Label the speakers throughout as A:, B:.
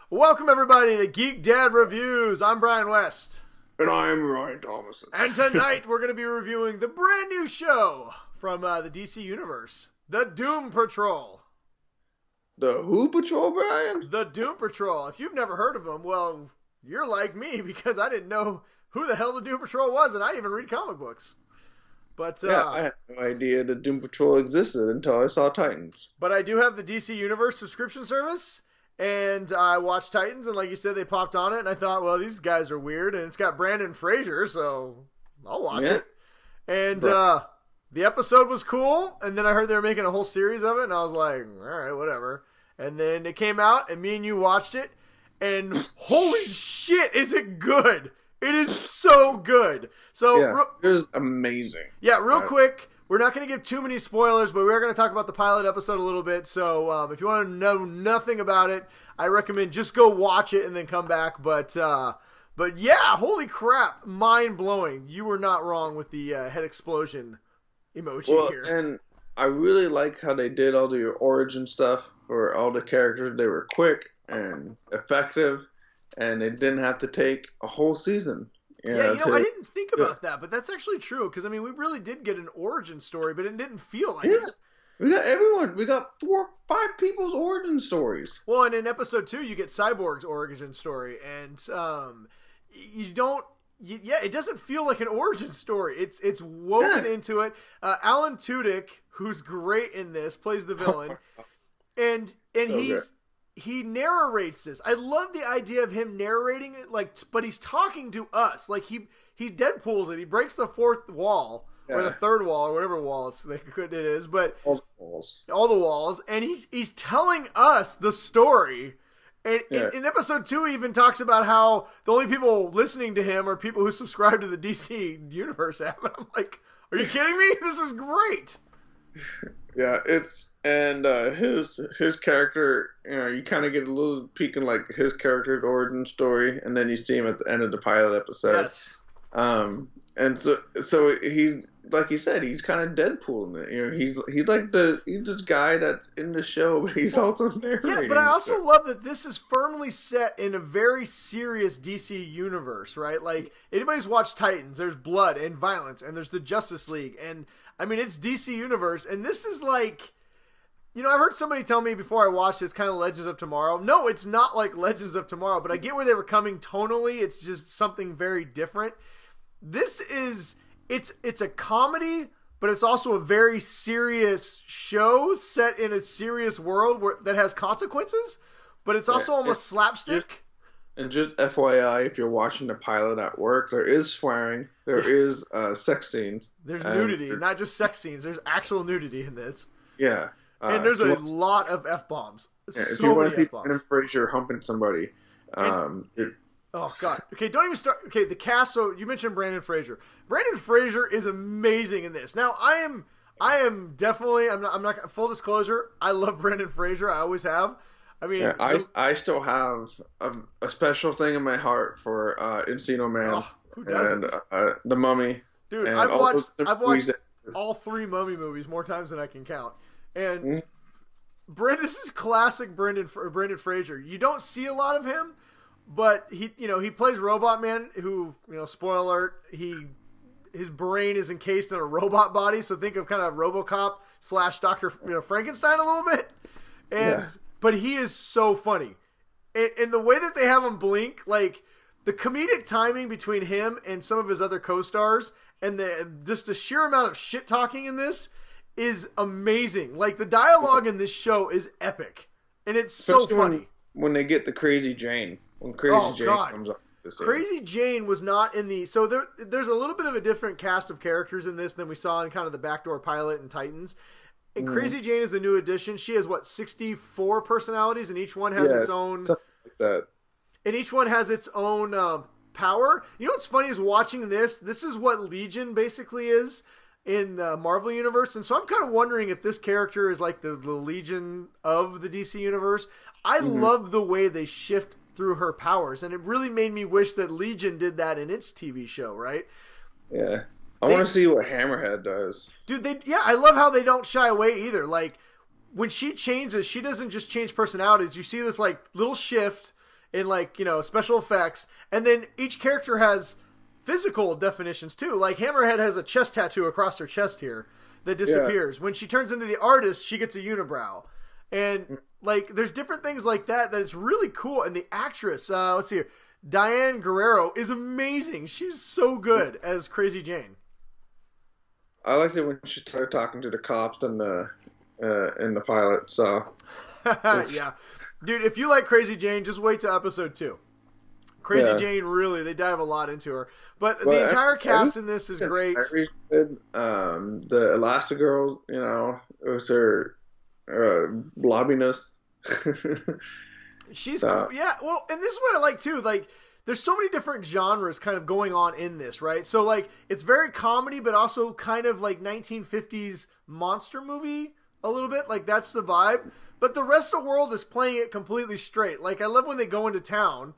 A: Welcome everybody to Geek Dad Reviews. I'm Brian West.
B: And I'm Ryan Thomason.
A: And tonight we're going to be reviewing the brand new show from the DC Universe, The Doom Patrol.
B: The Who Patrol, Brian?
A: The Doom Patrol. If you've never heard of them, well, you're like me because I didn't know who the hell the Doom Patrol was, and I even read comic books. But
B: I had no idea the Doom Patrol existed until I saw Titans.
A: But I do have the DC Universe subscription service. And I watched Titans, and like you said, they popped on it, and I thought, well, these guys are weird, and it's got Brandon Fraser, so I'll watch it. And the episode was cool, and then I heard they were making a whole series of it, and I was like, all right, whatever. And then it came out, and me and you watched it, and holy shit, is it good! It is so good. So
B: it was amazing.
A: Yeah, real quick. We're not going to give too many spoilers, but we are going to talk about the pilot episode a little bit. So if you want to know nothing about it, I recommend just go watch it and then come back. But yeah, holy crap, mind blowing. You were not wrong with the head explosion emoji here.
B: And I really like how they did all the origin stuff for all the characters. They were quick and effective, and it didn't have to take a whole season.
A: I didn't think about that, but that's actually true. Because, I mean, we really did get an origin story, but it didn't feel like it.
B: We got everyone. We got 4-5 people's origin stories.
A: Well, and in episode 2, you get Cyborg's origin story. And you don't... it doesn't feel like an origin story. It's woven into it. Alan Tudyk, who's great in this, plays the villain. And he narrates this. I love the idea of him narrating it, but he's talking to us. Like he Deadpools it. He breaks the fourth wall or the third wall or whatever wall it is. But
B: all the
A: walls, and he's telling us the story. And in episode 2, he even talks about how the only people listening to him are people who subscribe to the DC Universe app. And I'm like, are you kidding me? This is great.
B: Yeah, his character, you kind of get a little peek in like his character's origin story, and then you see him at the end of the pilot episode.
A: Yes.
B: And so he, like you said, he's kind of Deadpool in it. He's this guy that's in the show, but he's also narrating.
A: Yeah, but I also love that this is firmly set in a very serious DC universe, right? Like anybody's watched Titans, there's blood and violence, and there's the Justice League, and I mean it's DC universe, and this is like, I heard somebody tell me before I watched it's kind of Legends of Tomorrow. No, it's not like Legends of Tomorrow, but I get where they were coming tonally. It's just something very different. This is it's a comedy, but it's also a very serious show set in a serious world that has consequences, but it's also almost slapstick.
B: Just FYI, if you're watching the pilot at work, there is swearing, there is sex scenes.
A: There's nudity, not just sex scenes. There's actual nudity in this.
B: Yeah.
A: And there's a lot of F-bombs.
B: Yeah, if you want to see Brendan Fraser humping somebody,
A: oh god. Okay, don't even start. Okay, the cast. So you mentioned Brandon Fraser. Brandon Fraser is amazing in this. Now I am definitely. I'm not. Full disclosure. I love Brandon Fraser. I always have. I mean,
B: I still have a special thing in my heart for Encino Man.
A: Oh, who doesn't?
B: And The Mummy.
A: Dude, I've watched all 3 Mummy movies more times than I can count. And this is classic Brendan Fraser. You don't see a lot of him, but he plays Robot Man, who, spoiler alert, his brain is encased in a robot body. So think of kind of RoboCop / Dr. Frankenstein a little bit. But he is so funny. And the way that they have him blink, like the comedic timing between him and some of his other co-stars, and just the sheer amount of shit talking in this is amazing. Like the dialogue in this show is epic, and it's so funny.
B: When they get the Crazy Jane, comes up.
A: Crazy Jane was not in the. So there's a little bit of a different cast of characters in this than we saw in kind of the backdoor pilot and Titans. And Crazy Jane is a new addition. She has 64 personalities, and each one has its own.
B: Something like that.
A: And each one has its own power. You know what's funny is watching this. This is what Legion basically is in the Marvel Universe. And so I'm kind of wondering if this character is like the Legion of the DC Universe. I love the way they shift through her powers. And it really made me wish that Legion did that in its TV show, right?
B: Yeah. I want to see what Hammerhead does.
A: Dude, I love how they don't shy away either. Like, when she changes, she doesn't just change personalities. You see this, like, little shift, in like, special effects. And then each character has physical definitions too. Like Hammerhead has a chest tattoo across her chest here that disappears. When she turns into the artist, she gets a unibrow. And like there's different things like that it's really cool. And the actress, let's see here, Diane Guerrero is amazing. She's so good as Crazy Jane.
B: I liked it when she started talking to the cops in the pilot. So
A: yeah, dude, if you like Crazy Jane, just wait till episode 2. Crazy Jane, really, they dive a lot into her. But the entire cast in this is great.
B: The Elastigirl, it was her blobbiness.
A: She's cool. Yeah, well, and this is what I like too. Like, there's so many different genres kind of going on in this, right? So like, it's very comedy, but also kind of like 1950s monster movie a little bit. Like that's the vibe. But the rest of the world is playing it completely straight. Like I love when they go into town,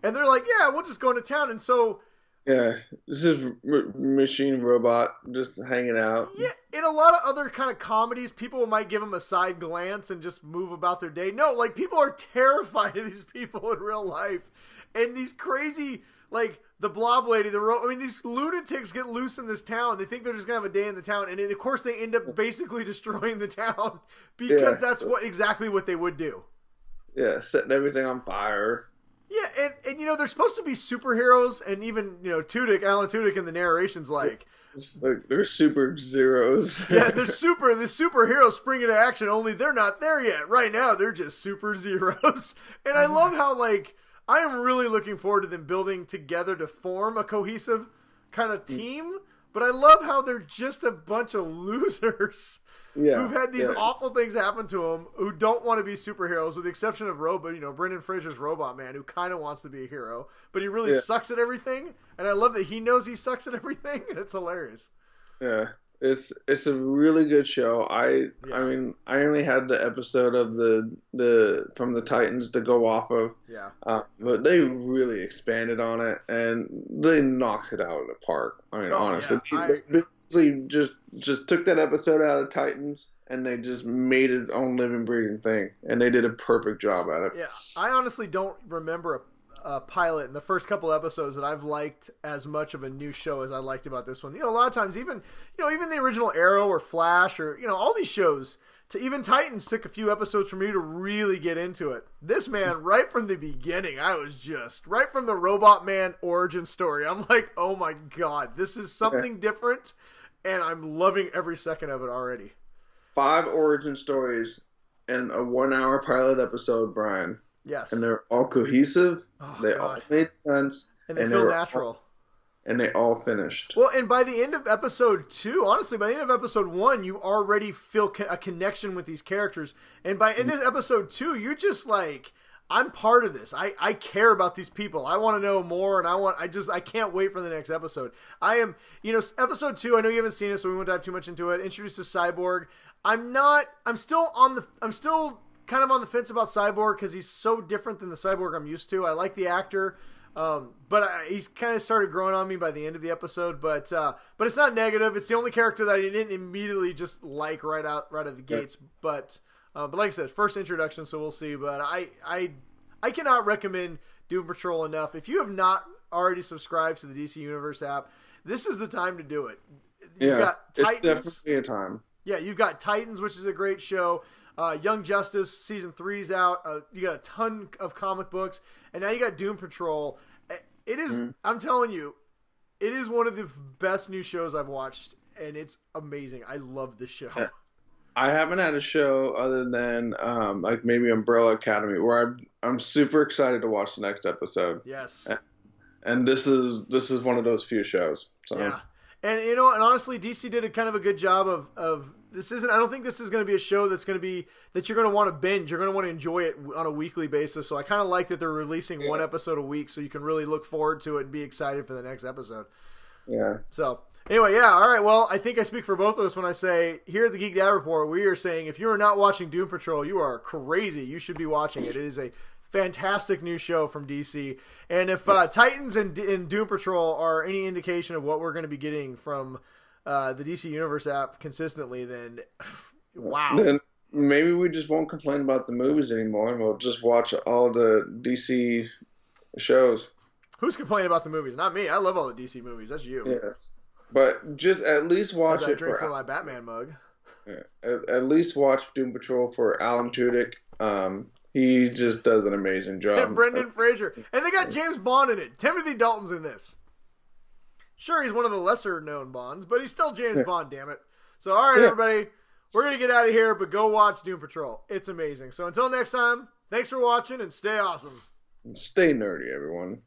A: and they're like, "Yeah, we'll just go into town," and so.
B: Yeah, this is machine robot just hanging out.
A: Yeah, in a lot of other kind of comedies, people might give them a side glance and just move about their day. No, like people are terrified of these people in real life, and these crazy, like the Blob Lady, these lunatics get loose in this town. They think they're just gonna have a day in the town, and then, of course they end up basically destroying the town because that's exactly what they would do.
B: Yeah, setting everything on fire.
A: Yeah, and they're supposed to be superheroes, and even Alan Tudyk in the narration's like
B: they're super zeros.
A: Yeah, the superheroes spring into action. Only they're not there yet. Right now, they're just super zeros. And I love how I am really looking forward to them building together to form a cohesive kind of team. But I love how they're just a bunch of losers. Who've had these awful things happen to them, who don't want to be superheroes, with the exception of Brendan Fraser's Robot Man, who kind of wants to be a hero, but he really sucks at everything. And I love that he knows he sucks at everything, and it's hilarious.
B: Yeah, it's a really good show. I mean, I only had the episode of the from the Titans to go off of. Yeah. But they really expanded on it, and they knocked it out of the park. I mean, honestly. Yeah. They just took that episode out of Titans and they just made its own living, breathing thing, and they did a perfect job at it. Yeah,
A: I honestly don't remember a pilot in the first couple episodes that I've liked as much of a new show as I liked about this one. A lot of times, even the original Arrow or Flash or all these shows, to even Titans took a few episodes for me to really get into it. This man, right from the beginning, I was just right from the Robot Man origin story. I'm like, oh my god, this is something different. And I'm loving every second of it already. 5
B: origin stories in a 1-hour pilot episode, Brian.
A: Yes.
B: And they're all cohesive. They all made sense.
A: And they feel natural.
B: And they all finished.
A: Well, and by the end of episode 2, honestly, by the end of episode 1, you already feel a connection with these characters. And by end of episode 2, you're just like, I'm part of this. I care about these people. I want to know more, and I can't wait for the next episode. I am, episode 2, I know you haven't seen it, so we won't dive too much into it. Introduces Cyborg. I'm still kind of on the fence about Cyborg because he's so different than the Cyborg I'm used to. I like the actor, but he's kind of started growing on me by the end of the episode. But it's not negative. It's the only character that I didn't immediately just like right out of the gates. But like I said, first introduction, so we'll see. But I cannot recommend Doom Patrol enough. If you have not already subscribed to the DC Universe app, this is the time to do it. You've got Titans.
B: It's definitely a time.
A: Yeah, you've got Titans, which is a great show. Young Justice season 3's out. You got a ton of comic books, and now you got Doom Patrol. It is. I'm telling you, it is one of the best new shows I've watched, and it's amazing. I love this show.
B: I haven't had a show other than like maybe Umbrella Academy, where I'm super excited to watch the next episode.
A: Yes.
B: And this is one of those few shows. So.
A: Yeah. And and honestly, DC did a kind of a good job of this isn't. I don't think this is going to be a show that you're going to want to binge. You're going to want to enjoy it on a weekly basis. So I kind of like that they're releasing one episode a week, so you can really look forward to it and be excited for the next episode.
B: Yeah.
A: So anyway, yeah, all right. Well, I think I speak for both of us when I say here at the Geek Dad Report, we are saying if you are not watching Doom Patrol, you are crazy. You should be watching it. It is a fantastic new show from DC. And if Titans and Doom Patrol are any indication of what we're going to be getting from the DC Universe app consistently, then wow.
B: maybe we just won't complain about the movies anymore, and we'll just watch all the DC shows.
A: Who's complaining about the movies? Not me. I love all the DC movies. That's you.
B: Yes, but just at least watch it.
A: I drink from my Batman mug.
B: Yeah, at least watch Doom Patrol for Alan Tudyk. He just does an amazing job.
A: And Brendan Fraser, and they got James Bond in it. Timothy Dalton's in this. Sure, he's one of the lesser known Bonds, but he's still James Bond. Damn it! So, all right, everybody, we're gonna get out of here, but go watch Doom Patrol. It's amazing. So until next time, thanks for watching and stay awesome.
B: Stay nerdy, everyone.